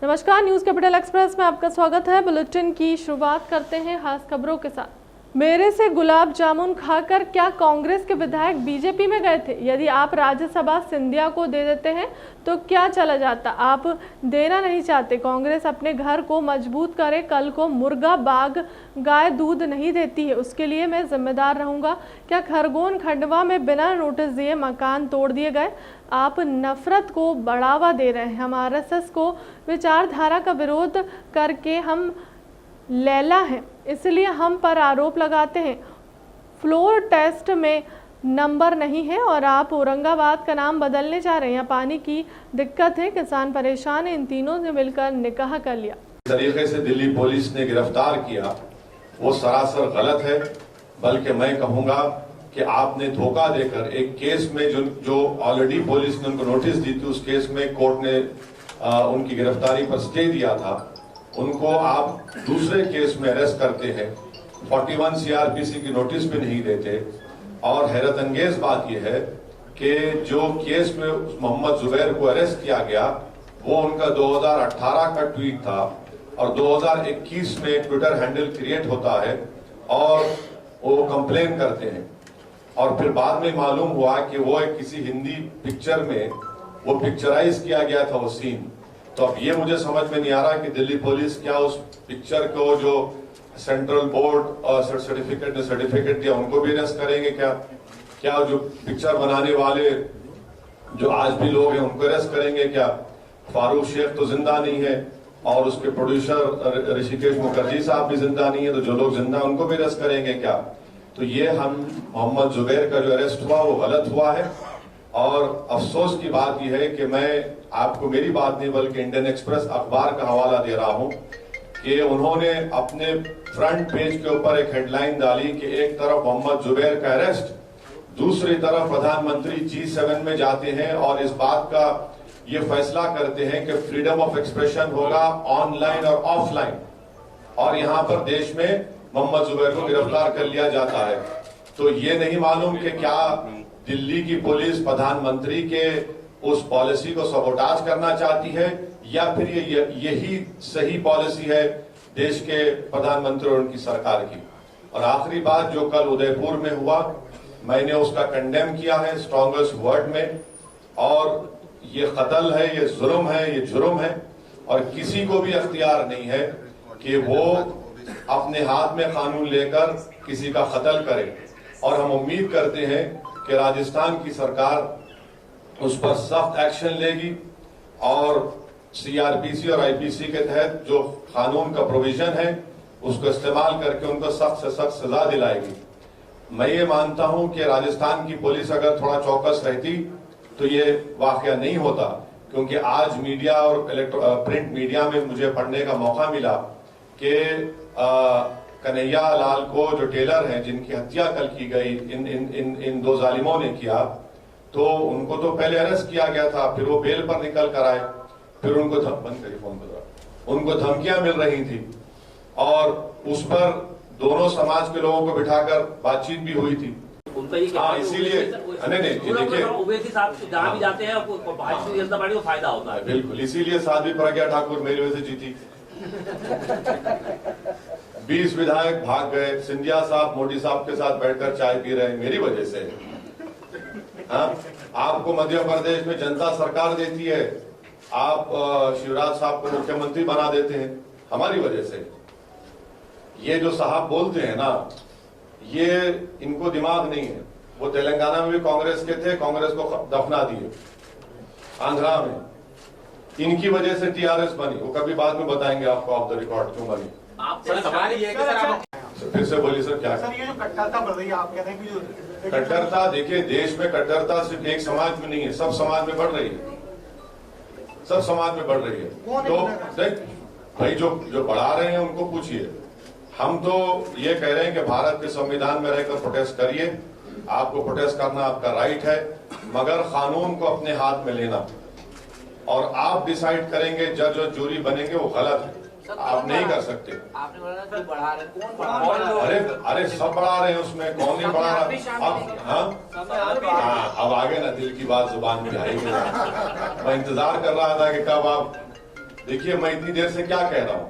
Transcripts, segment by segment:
नमस्कार, news capital express में आपका स्वागत है। बुलेटिन की शुरुआत करते हैं खास खबरों के साथ। मेरे से गुलाब जामुन खाकर क्या कांग्रेस के विधायक बीजेपी में गए थे? यदि आप राज्यसभा सिंधिया को दे देते हैं तो क्या चला जाता? आप देना नहीं चाहते। कांग्रेस अपने घर को मजबूत करे। कल को मुर्गा बाग गाय दूध नहीं देती है, उसके लिए मैं जिम्मेदार रहूंगा। क्या खरगोन खंडवा में बिना नोटिस दिए मकान तोड़ दिए गए? आप नफरत को बढ़ावा दे रहे हैं। हम आरएसएस को विचारधारा का विरोध करके हम लैला हैं, इसलिए हम पर आरोप लगाते हैं। फ्लोर टेस्ट में नंबर नहीं है और आप औरंगाबाद का नाम बदलने जा रहे हैं। पानी की दिक्कत है, किसान परेशान है। इन तीनों ने मिलकर निकाह कर लिया। तरीके से दिल्ली पुलिस ने गिरफ्तार किया वो सरासर गलत है। बल्कि मैं कहूंगा कि आपने धोखा देकर एक केस में जो ऑलरेडी पुलिस ने उनको नोटिस दी थी, उस केस में कोर्ट ने उनकी गिरफ्तारी पर स्टे दिया था, उनको आप दूसरे केस में अरेस्ट करते हैं। 41 सीआरपीसी की नोटिस भी नहीं देते। और हैरत अंगेज बात यह है कि जो केस में मोहम्मद जुबैर को अरेस्ट किया गया वो उनका 2018 का ट्वीट था और 2021 में ट्विटर हैंडल क्रिएट होता है और वो कंप्लेन करते हैं। और फिर बाद में मालूम हुआ कि वो एक किसी हिंदी पिक्चर में वो पिक्चराइज किया गया था वो सीन। तो अब ये मुझे समझ में नहीं आ रहा कि दिल्ली पुलिस क्या उस पिक्चर को जो सेंट्रल बोर्ड सर्टिफिकेट ने सर्टिफिकेट दिया उनको भी अरेस्ट करेंगे क्या जो पिक्चर बनाने वाले जो आज भी लोग हैं उनको अरेस्ट करेंगे क्या? फारूक शेख तो जिंदा नहीं है और उसके प्रोड्यूसर ऋषिकेश मुखर्जी साहब भी जिंदा नहीं है, तो जो लोग जिंदा उनको भी अरेस्ट करेंगे क्या? तो ये हम मोहम्मद जुबैर का जो अरेस्ट हुआ वो गलत हुआ है। और अफसोस की बात यह है कि मैं आपको मेरी बात नहीं बल्कि इंडियन एक्सप्रेस अखबार का हवाला दे रहा हूं कि उन्होंने अपने फ्रंट पेज के ऊपर एक हेडलाइन डाली कि एक तरफ मोहम्मद जुबैर का अरेस्ट, दूसरी तरफ प्रधानमंत्री G7 में जाते हैं और इस बात का ये फैसला करते हैं कि फ्रीडम ऑफ एक्सप्रेशन होगा ऑनलाइन और ऑफलाइन, और यहाँ पर देश में मोहम्मद जुबैर को गिरफ्तार कर लिया जाता है। तो ये नहीं मालूम कि क्या दिल्ली की पुलिस प्रधानमंत्री के उस पॉलिसी को सबोटाज करना चाहती है या फिर यही सही पॉलिसी है देश के प्रधानमंत्री और उनकी सरकार की। और आखिरी बात, जो कल उदयपुर में हुआ, मैंने उसका कंडेम किया है स्ट्रॉन्गेस्ट वर्ड में। और ये कत्ल है, ये जुर्म है, ये जुर्म है और किसी को भी अख्तियार नहीं है कि वो अपने हाथ में कानून लेकर किसी का कत्ल करे। और हम उम्मीद करते हैं कि राजस्थान की सरकार उस पर सख्त एक्शन लेगी और सीआरपीसी और आईपीसी के तहत जो कानून का प्रोविजन है उसको इस्तेमाल करके उनको सख्त से सख्त सजा दिलाएगी। मैं ये मानता हूं कि राजस्थान की पुलिस अगर थोड़ा चौकस रहती तो ये वाकया नहीं होता, क्योंकि आज मीडिया और प्रिंट मीडिया में मुझे पढ़ने का मौका मिला कि कन्हैया लाल को जो टेलर हैं जिनकी हत्या कल की गई इन दो जालिमों ने किया, तो उनको तो पहले अरेस्ट किया गया था, फिर वो बेल पर निकल कर आए, फिर उनको उनको धमकियां मिल रही थी और उस पर दोनों समाज के लोगों को बिठाकर बातचीत भी हुई थी। इसीलिए देखिए जहाँ भी जाते हैं भारतीय जनता पार्टी को फायदा होता है। बिल्कुल, इसीलिए साध्वी प्रज्ञा ठाकुर मेरी वजह से जीती। 20 विधायक भाग गए, सिंधिया साहब मोदी साहब के साथ बैठकर चाय पी रहे हैं मेरी वजह से। हाँ, आपको मध्य प्रदेश में जनता सरकार देती है, आप शिवराज साहब को मुख्यमंत्री बना देते हैं हमारी वजह से। ये जो साहब बोलते हैं ना, ये इनको दिमाग नहीं है। वो तेलंगाना में भी कांग्रेस के थे, कांग्रेस को दफना दिए। आंध्रा में इनकी वजह से टीआरएस बनी, वो कभी बाद में बताएंगे आपको ऑफ द रिकॉर्ड क्यों बनी। सवाल ये है कि सर आप फिर से बोलिए सर क्या? सर ये जो कट्टरता बढ़ रही है, आप कह रहे हैं कि जो कट्टरता, देखिए देश में कट्टरता सिर्फ एक समाज में नहीं है, सब समाज में बढ़ रही है, सब समाज में बढ़ रही है। तो देख भाई, जो बढ़ा रहे हैं उनको पूछिए। हम तो ये कह रहे हैं कि भारत के संविधान में रहकर प्रोटेस्ट करिए, आपको प्रोटेस्ट करना आपका राइट है, मगर कानून को अपने हाथ में लेना और आप डिसाइड करेंगे, जज और जूरी बनेंगे, वो गलत है, आप नहीं कर सकते। आपने बोला कि बढ़ा रहे, कौन बढ़ा रहे? अरे सब बढ़ा रहे हैं, उसमें कौन नहीं बढ़ा रहा? अब अब आगे ना दिल की बात जुबान में आएगी। मैं इंतजार कर रहा था कि कब आप देखिए, मैं इतनी देर से क्या कह रहा हूं,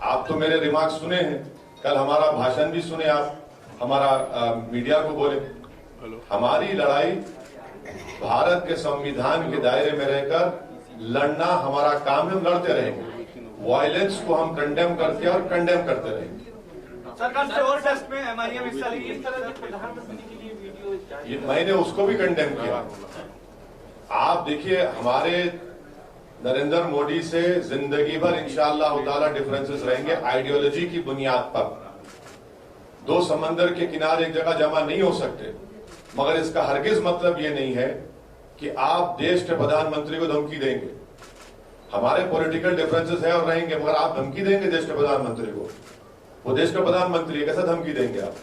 आप तो मेरे रिमार्क्स सुने हैं, कल हमारा भाषण भी सुने आप, हमारा मीडिया को बोले। हमारी लड़ाई भारत के संविधान के दायरे में रहकर लड़ना हमारा काम है, हम लड़ते रहेंगे। वायलेंस को हम कंडेम करते हैं और कंडेम करते रहेंगे। सरकार से और टेस्ट में एमआईएम हिस्सा लेगी, इस तरह से प्रधानमंत्री के लिए वीडियो मैंने उसको भी कंडेम किया। आप देखिए, हमारे नरेंद्र मोदी से जिंदगी भर इंशाअल्लाह ताला डिफरेंसेस रहेंगे आइडियोलॉजी की बुनियाद पर। दो समंदर के किनारे एक जगह जमा नहीं हो सकते, मगर इसका हरगिज मतलब ये नहीं है कि आप देश के प्रधानमंत्री को धमकी देंगे। हमारे पॉलिटिकल डिफरेंसेस है और रहेंगे, मगर आप धमकी देंगे देश के प्रधानमंत्री को? वो देश का प्रधानमंत्री है, कैसा धमकी देंगे आप?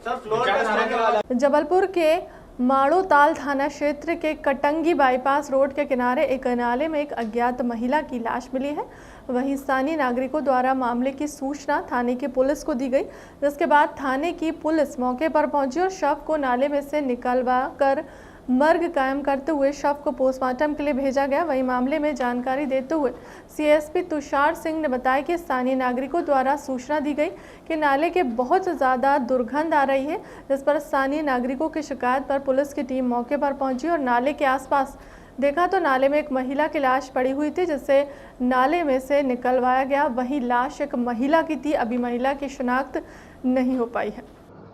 सर फ्लोर टेस्ट जबलपुर के माड़ोताल थाना क्षेत्र के कटंगी बाईपास रोड के किनारे एक नाले में एक अज्ञात महिला की लाश मिली है। वहीं स्थानीय नागरिकों द्वारा मामले की सूचना थाने की पुलिस को दी गई, जिसके बाद थाने की पुलिस मौके पर पहुंची और शव को नाले में से निकलवा कर मर्ग कायम करते हुए शव को पोस्टमार्टम के लिए भेजा गया। वहीं मामले में जानकारी देते हुए सीएसपी तुषार सिंह ने बताया कि स्थानीय नागरिकों द्वारा सूचना दी गई कि नाले के बहुत ज़्यादा दुर्गंध आ रही है, जिस पर स्थानीय नागरिकों की शिकायत पर पुलिस की टीम मौके पर पहुंची और नाले के आसपास देखा तो नाले में एक महिला की लाश पड़ी हुई थी, जिसे नाले में से निकलवाया गया। वहीं लाश एक महिला की थी, अभी महिला की शिनाख्त नहीं हो पाई है।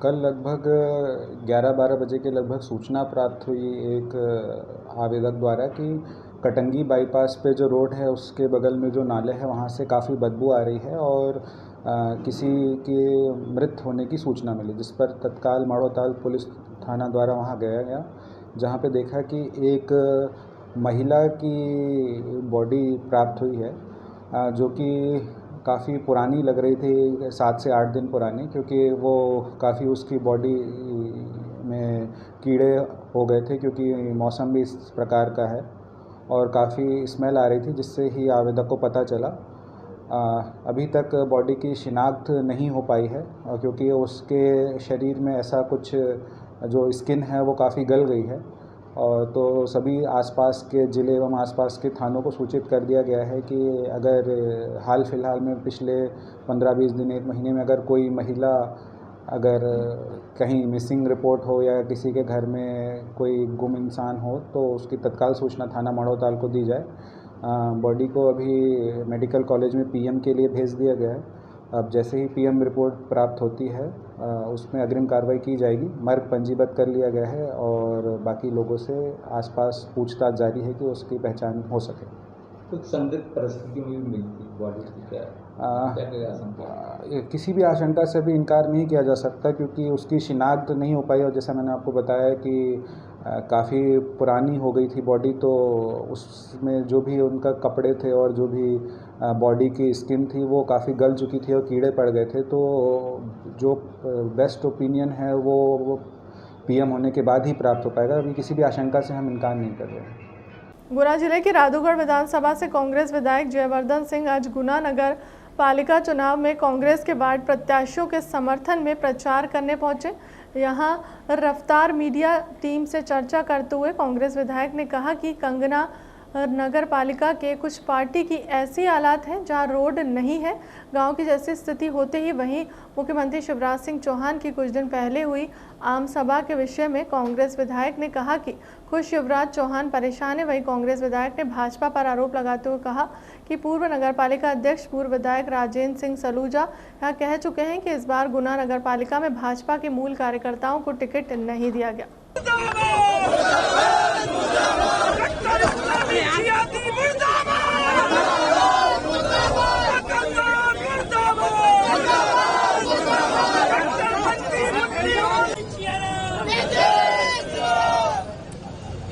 कल लगभग 11-12 बजे के लगभग सूचना प्राप्त हुई एक आवेदक द्वारा कि कटंगी बाईपास पे जो रोड है उसके बगल में जो नाले है वहाँ से काफ़ी बदबू आ रही है और किसी के मृत होने की सूचना मिली, जिस पर तत्काल माड़ोताल पुलिस थाना द्वारा वहाँ गया, जहाँ पे देखा कि एक महिला की बॉडी प्राप्त हुई है, जो कि काफ़ी पुरानी लग रही थी, 7 से 8 दिन पुरानी, क्योंकि वो काफ़ी उसकी बॉडी में कीड़े हो गए थे, क्योंकि मौसम भी इस प्रकार का है और काफ़ी स्मेल आ रही थी, जिससे ही आवेदक को पता चला। अभी तक बॉडी की शिनाख्त नहीं हो पाई है, क्योंकि उसके शरीर में ऐसा कुछ जो स्किन है वो काफ़ी गल गई है, और तो सभी आसपास के ज़िले एवं आसपास के थानों को सूचित कर दिया गया है कि अगर हाल फिलहाल में पिछले 15-20 दिन 1 महीने में अगर कोई महिला अगर कहीं मिसिंग रिपोर्ट हो या किसी के घर में कोई गुम इंसान हो तो उसकी तत्काल सूचना थाना माड़ोताल को दी जाए। बॉडी को अभी मेडिकल कॉलेज में पीएम के लिए भेज दिया गया है। अब जैसे ही पीएम रिपोर्ट प्राप्त होती है उसमें अग्रिम कार्रवाई की जाएगी। मर्ग पंजीबद्ध कर लिया गया है और बाकी लोगों से आसपास पूछताछ जारी है कि उसकी पहचान हो सके। कुछ संदिग्ध परिस्थितियों में भी मिलती बॉडी की क्या किसी भी आशंका से भी इनकार नहीं किया जा सकता, क्योंकि उसकी शिनाख्त नहीं हो पाई और जैसा मैंने आपको बताया कि काफ़ी पुरानी हो गई थी बॉडी, तो उसमें जो भी उनका कपड़े थे और जो भी बॉडी की स्किन थी वो काफ़ी गल चुकी थी और कीड़े पड़ गए थे। तो जो बेस्ट ओपिनियन है वो पीएम होने के बाद ही प्राप्त हो पाएगा। अभी किसी भी आशंका से हम इनकार नहीं कर रहे हैं। गुना जिले की राधोगढ़ विधानसभा से कांग्रेस विधायक जयवर्धन सिंह आज गुना नगर पालिका चुनाव में कांग्रेस के वार्ड प्रत्याशियों के समर्थन में प्रचार करने पहुंचे। यहां रफ्तार मीडिया टीम से चर्चा करते हुए कांग्रेस विधायक ने कहा कि कंगना नगर पालिका के कुछ पार्टी की ऐसी हालात हैं जहां रोड नहीं है, गांव की जैसी स्थिति होते ही वहीं मुख्यमंत्री शिवराज सिंह चौहान की कुछ दिन पहले हुई आम सभा के विषय में कांग्रेस विधायक ने कहा कि खुद शिवराज चौहान परेशान है। वहीं कांग्रेस विधायक ने भाजपा पर आरोप लगाते हुए कहा कि पूर्व नगर पालिका अध्यक्ष पूर्व विधायक राजेंद्र सिंह सलूजा यहां कह चुके हैं कि इस बार गुना नगर पालिका में भाजपा के मूल कार्यकर्ताओं को टिकट नहीं दिया गया।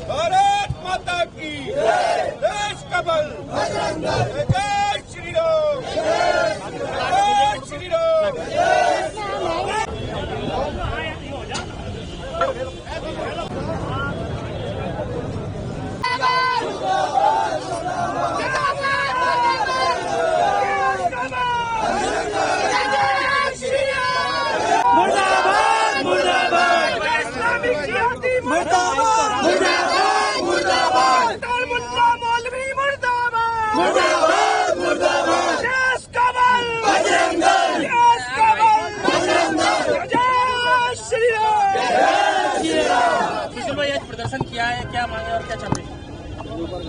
भारत माता की देश का बल, जय श्री राम, जय श्री राम।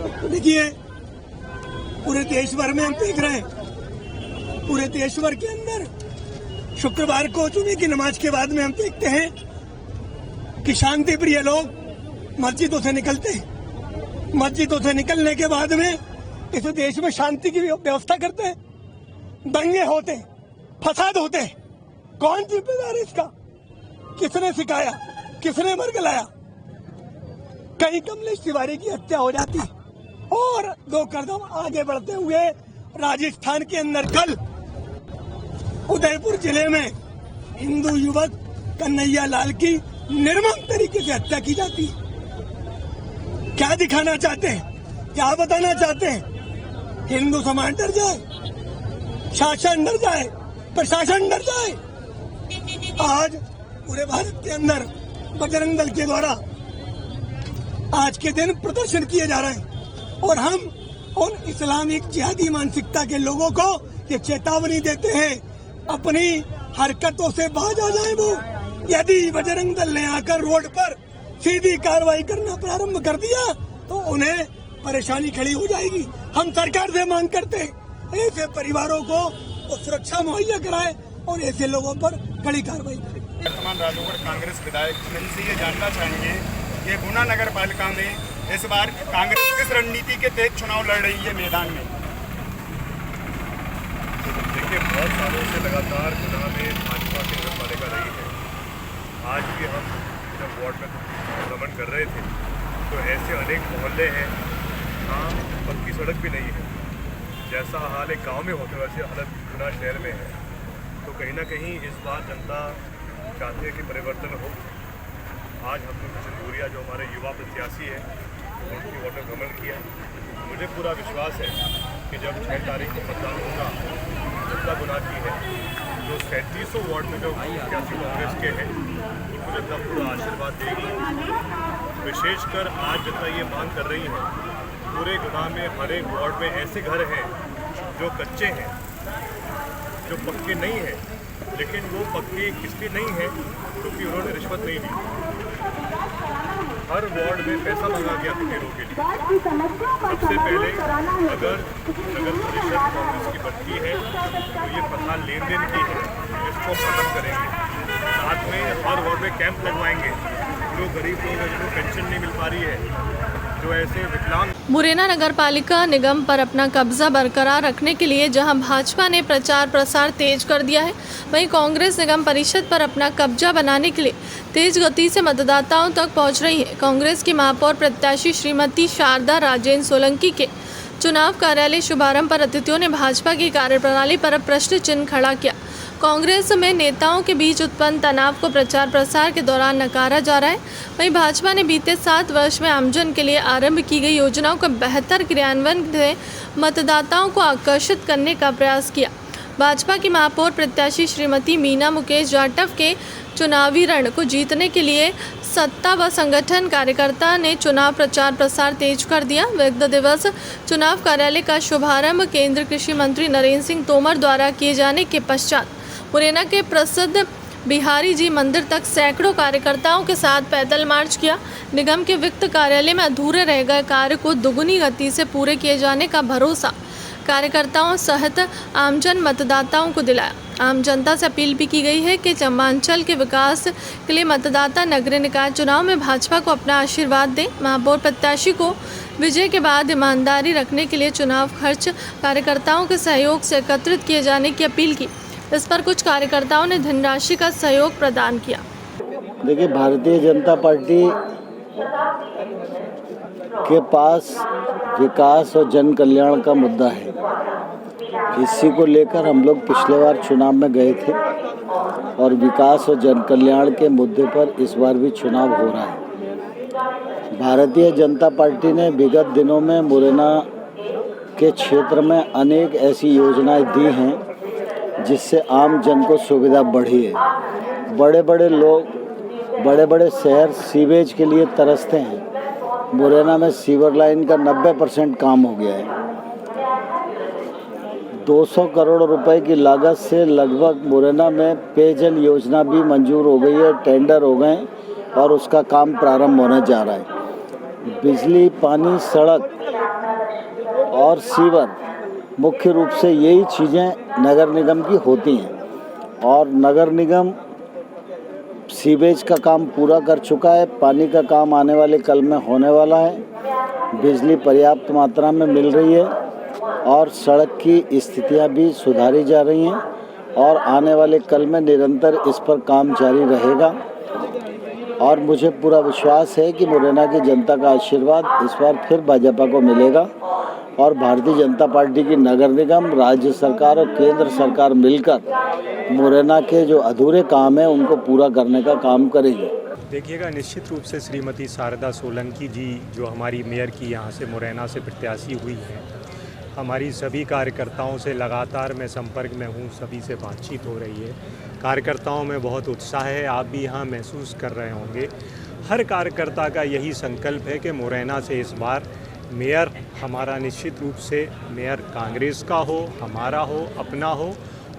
देखिए, पूरे देश भर में हम देख रहे हैं, पूरे देश भर के अंदर शुक्रवार को जुमे की नमाज के बाद में हम देखते हैं कि शांति प्रिय लोग मस्जिदों से निकलते हैं। मस्जिदों से निकलने के बाद में इस देश में शांति की व्यवस्था करते हैं, दंगे होते हैं, फसाद होते हैं। कौन जिम्मेदार है इसका? किसने सिखाया, किसने बरगलाया? कहीं कमलेश तिवारी की हत्या हो जाती और 2 कदम आगे बढ़ते हुए राजस्थान के अंदर कल उदयपुर जिले में हिंदू युवक कन्हैया लाल की निर्मम तरीके से हत्या की जाती है। क्या दिखाना चाहते हैं, क्या बताना चाहते हैं? हिंदू समाज डर जाए, शासन डर जाए, प्रशासन डर जाए। आज पूरे भारत के अंदर बजरंग दल के द्वारा आज के दिन प्रदर्शन किए जा रहे हैं और हम उन इस्लामिक जिहादी मानसिकता के लोगों को ये चेतावनी देते हैं, अपनी हरकतों से बाज आ जाए वो। यदि बजरंग दल ने आकर रोड पर सीधी कार्रवाई करना प्रारंभ कर दिया तो उन्हें परेशानी खड़ी हो जाएगी। हम सरकार से मांग करते हैं ऐसे परिवारों को सुरक्षा मुहैया कराए और ऐसे लोगों पर कड़ी कार्रवाई करें। वर्तमान राजौगढ़ कांग्रेस विधायक से ये जानना चाहेंगे कि गुना नगर पालिका में इस बार कांग्रेस किस रणनीति के तहत चुनाव लड़ रही है मैदान में? देखिए, बहुत सालों से लगातार गुना में भाजपा की नगर पालिका रही है। आज भी हम जब वार्ड में भ्रमण कर रहे थे तो ऐसे अनेक मोहल्ले हैं जहाँ पक्की सड़क भी नहीं है। जैसा हाल एक गांव में होता है वैसे हालत गुना शहर में है। तो कहीं ना कहीं इस बार जनता चाहती है कि परिवर्तन हो। आज हमने कुछ दूरिया जो हमारे युवा प्रत्याशी है उनकी वार्ड में भ्रमण किया। मुझे पूरा विश्वास है कि जब 6 तारीख को मतदान होगा, जनता गुना की है जो 3700 वार्ड में जो प्रत्याशी कांग्रेस के हैं उनको जनता पूरा आशीर्वाद देगी। विशेषकर आज जनता ये मांग कर रही है, पूरे गुना में हर एक वार्ड में ऐसे घर हैं जो कच्चे हैं, जो पक्के नहीं हैं, लेकिन वो पक्के किसके नहीं हैं क्योंकि उन्होंने रिश्वत नहीं दी। हर वार्ड में पैसा मांगा गया पक्केरों के लिए। सबसे पहले अगर नगर परिषद कांग्रेस की बनती है तो ये प्रथा लेन देन की है, इसको खत्म करेंगे। साथ में हर वार्ड में कैंप लगवाएंगे। जो गरीब लोग हैं जिनको पेंशन नहीं मिल पा रही है, जो ऐसे विकलांग। मुरैना नगर पालिका निगम पर अपना कब्जा बरकरार रखने के लिए जहां भाजपा ने प्रचार प्रसार तेज कर दिया है, वहीं कांग्रेस निगम परिषद पर अपना कब्जा बनाने के लिए तेज गति से मतदाताओं तक पहुंच रही है। कांग्रेस की महापौर प्रत्याशी श्रीमती शारदा राजेंद्र सोलंकी के चुनाव कार्यालय शुभारंभ पर अतिथियों ने भाजपा की कार्यप्रणाली पर प्रश्न चिन्ह खड़ा किया। कांग्रेस में नेताओं के बीच उत्पन्न तनाव को प्रचार प्रसार के दौरान नकारा जा रहा है। वहीं भाजपा ने बीते 7 वर्ष में आमजन के लिए आरंभ की गई योजनाओं का बेहतर क्रियान्वयन से मतदाताओं को आकर्षित करने का प्रयास किया। भाजपा की महापौर प्रत्याशी श्रीमती मीना मुकेश जाटव के चुनावी रण को जीतने के लिए सत्ता व संगठन कार्यकर्ता ने चुनाव प्रचार प्रसार तेज कर दिया। विगत दिवस चुनाव कार्यालय का शुभारंभ केंद्रीय कृषि मंत्री नरेंद्र सिंह तोमर द्वारा किए जाने के पश्चात मुरैना के प्रसिद्ध बिहारी जी मंदिर तक सैकड़ों कार्यकर्ताओं के साथ पैदल मार्च किया। निगम के वित्त कार्यालय में अधूरे रह गए कार्य को दुगुनी गति से पूरे किए जाने का भरोसा कार्यकर्ताओं सहित आमजन मतदाताओं को दिलाया। आम जनता से अपील भी की गई है कि चंबांचल के विकास के लिए मतदाता नगरीय निकाय चुनाव में भाजपा को अपना आशीर्वाद दें। महापौर प्रत्याशी को विजय के बाद ईमानदारी रखने के लिए चुनाव खर्च कार्यकर्ताओं के सहयोग से एकत्रित किए जाने की अपील की। इस पर कुछ कार्यकर्ताओं ने धनराशि का सहयोग प्रदान किया। देखिए, भारतीय जनता पार्टी के पास विकास और जन कल्याण का मुद्दा है। इसी को लेकर हम लोग पिछले बार चुनाव में गए थे और विकास और जन कल्याण के मुद्दे पर इस बार भी चुनाव हो रहा है। भारतीय जनता पार्टी ने विगत दिनों में मुरैना के क्षेत्र में अनेक ऐसी योजनाएं दी हैं जिससे आम जन को सुविधा बढ़ी है। बड़े बड़े लोग, बड़े बड़े शहर सीवेज के लिए तरसते हैं। मुरैना में सीवर लाइन का 90% काम हो गया है। 200 करोड़ रुपए की लागत से लगभग मुरैना में पेयजल योजना भी मंजूर हो गई है, टेंडर हो गए और उसका काम प्रारंभ होने जा रहा है। बिजली, पानी, सड़क और सीवर, मुख्य रूप से यही चीज़ें नगर निगम की होती हैं। और नगर निगम सीवेज का काम पूरा कर चुका है, पानी का काम आने वाले कल में होने वाला है, बिजली पर्याप्त मात्रा में मिल रही है और सड़क की स्थितियां भी सुधारी जा रही हैं और आने वाले कल में निरंतर इस पर काम जारी रहेगा। और मुझे पूरा विश्वास है कि मुरैना की जनता का आशीर्वाद इस बार फिर भाजपा को मिलेगा और भारतीय जनता पार्टी की नगर निगम, राज्य सरकार और केंद्र सरकार मिलकर मुरैना के जो अधूरे काम हैं उनको पूरा करने का काम करेगी। देखिएगा, निश्चित रूप से श्रीमती शारदा सोलंकी जी जो हमारी मेयर की यहाँ से मुरैना से प्रत्याशी हुई हैं, हमारी सभी कार्यकर्ताओं से लगातार मैं संपर्क में हूँ, सभी से बातचीत हो रही है। कार्यकर्ताओं में बहुत उत्साह है, आप भी यहाँ महसूस कर रहे होंगे। हर कार्यकर्ता का यही संकल्प है कि मुरैना से इस बार मेयर हमारा निश्चित रूप से मेयर कांग्रेस का हो, हमारा हो, अपना हो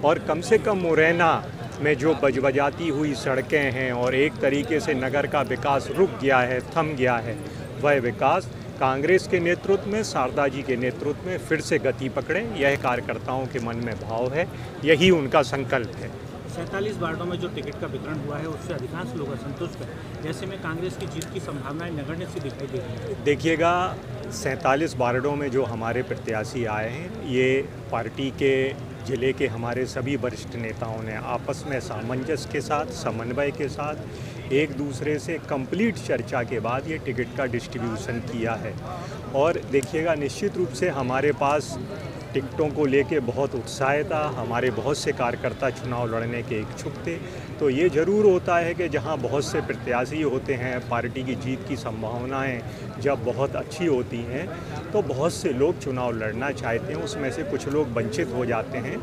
और कम से कम मुरैना में जो बजबजाती हुई सड़कें हैं और एक तरीके से नगर का विकास रुक गया है, थम गया है, वह विकास कांग्रेस के नेतृत्व में, शारदा जी के नेतृत्व में फिर से गति पकड़े। यह कार्यकर्ताओं के मन में भाव है, यही उनका संकल्प है। 47 वार्डों में जो टिकट का वितरण हुआ है उससे अधिकांश लोग असंतुष्ट हैं। जैसे में कांग्रेस की जीत की संभावनाएं नगण्य सी दिखाई दे रही है। देखिएगा, 47 वार्डों में जो हमारे प्रत्याशी आए हैं, ये पार्टी के ज़िले के हमारे सभी वरिष्ठ नेताओं ने आपस में सामंजस्य के साथ, समन्वय के साथ एक दूसरे से कंप्लीट चर्चा के बाद ये टिकट का डिस्ट्रीब्यूशन किया है। और देखिएगा, निश्चित रूप से हमारे पास टिकटों को लेके बहुत उत्साह था, हमारे बहुत से कार्यकर्ता चुनाव लड़ने के इच्छुक थे। तो ये ज़रूर होता है कि जहां बहुत से प्रत्याशी होते हैं, पार्टी की जीत की संभावनाएं जब बहुत अच्छी होती हैं तो बहुत से लोग चुनाव लड़ना चाहते हैं, उसमें से कुछ लोग वंचित हो जाते हैं।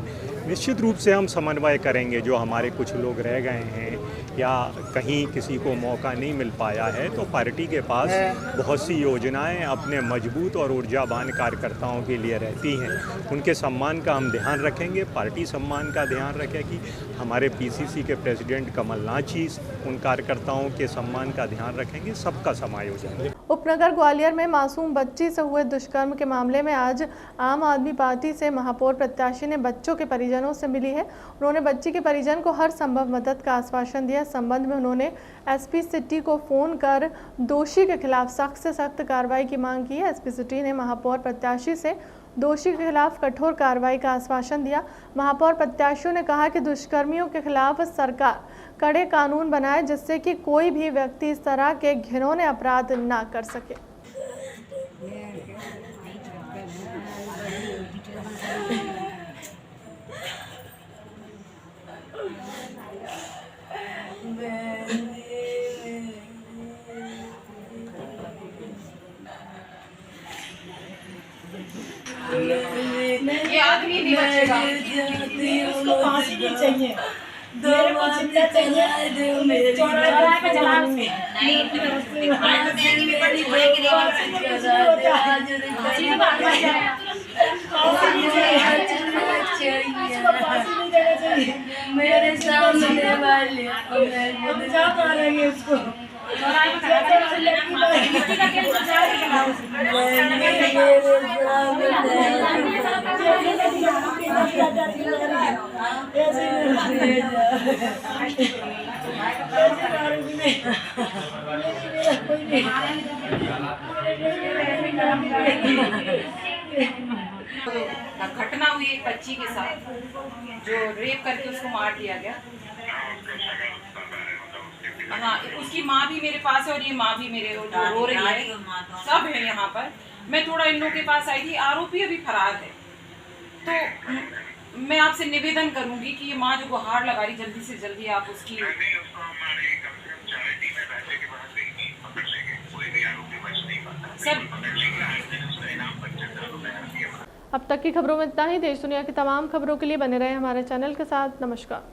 निश्चित रूप से हम समन्वय करेंगे, जो हमारे कुछ लोग रह गए हैं या कहीं किसी को मौका नहीं मिल पाया है, तो पार्टी के पास बहुत सी योजनाएं अपने मजबूत और ऊर्जावान कार्यकर्ताओं के लिए रहती हैं। उनके सम्मान का हम ध्यान रखेंगे, पार्टी सम्मान का ध्यान रखेगी। हमारे पीसीसी के प्रेसिडेंट कमलनाथ जी उन कार्यकर्ताओं के सम्मान का ध्यान रखेंगे, सबका समायोजन। उपनगर ग्वालियर में मासूम बच्ची से हुए दुष्कर्म के मामले में आज आम आदमी पार्टी से महापौर प्रत्याशी ने बच्चों के परिजनों से मिली है। उन्होंने बच्ची के परिजन को हर संभव मदद का आश्वासन दिया। इस संबंध में उन्होंने एसपी सिटी को फोन कर दोषी के खिलाफ सख्त से सख्त कार्रवाई की मांग की है। एसपी सिटी ने महापौर प्रत्याशी से दोषी के खिलाफ कठोर कार्रवाई का आश्वासन दिया। महापौर प्रत्याशियों ने कहा कि दुष्कर्मियों के खिलाफ सरकार कड़े कानून बनाए, जिससे कि कोई भी व्यक्ति इस तरह के घिनौने अपराध ना कर सके। ये आदमी नहीं बचेगा, उसको फांसी नहीं चाहिए, मेरे को जिंदा चाहिए, चौराहे पे जला उसके। नहीं, देगी भी पड़ी, बोलेगी नहीं, फांसी नहीं चाहिए, मेरे सामने वाले हम जा पा रहे हैं उसको चौराहे पे घटना हुई एक बच्ची के साथ जो रेप करके उसको मार दिया गया। हाँ, उसकी माँ भी मेरे पास है और ये माँ भी मेरे रो रही है, सब है यहाँ पर। मैं थोड़ा इन लोगों के पास आई थी, आरोपी अभी फरार है, तो मैं आपसे निवेदन करूंगी कि ये माँ जो गुहार लगा रही, जल्दी से जल्दी आप उसकी अब तक की खबरों में इतना ही। देश दुनिया की तमाम खबरों के लिए बने रहे हमारे चैनल के साथ। नमस्कार।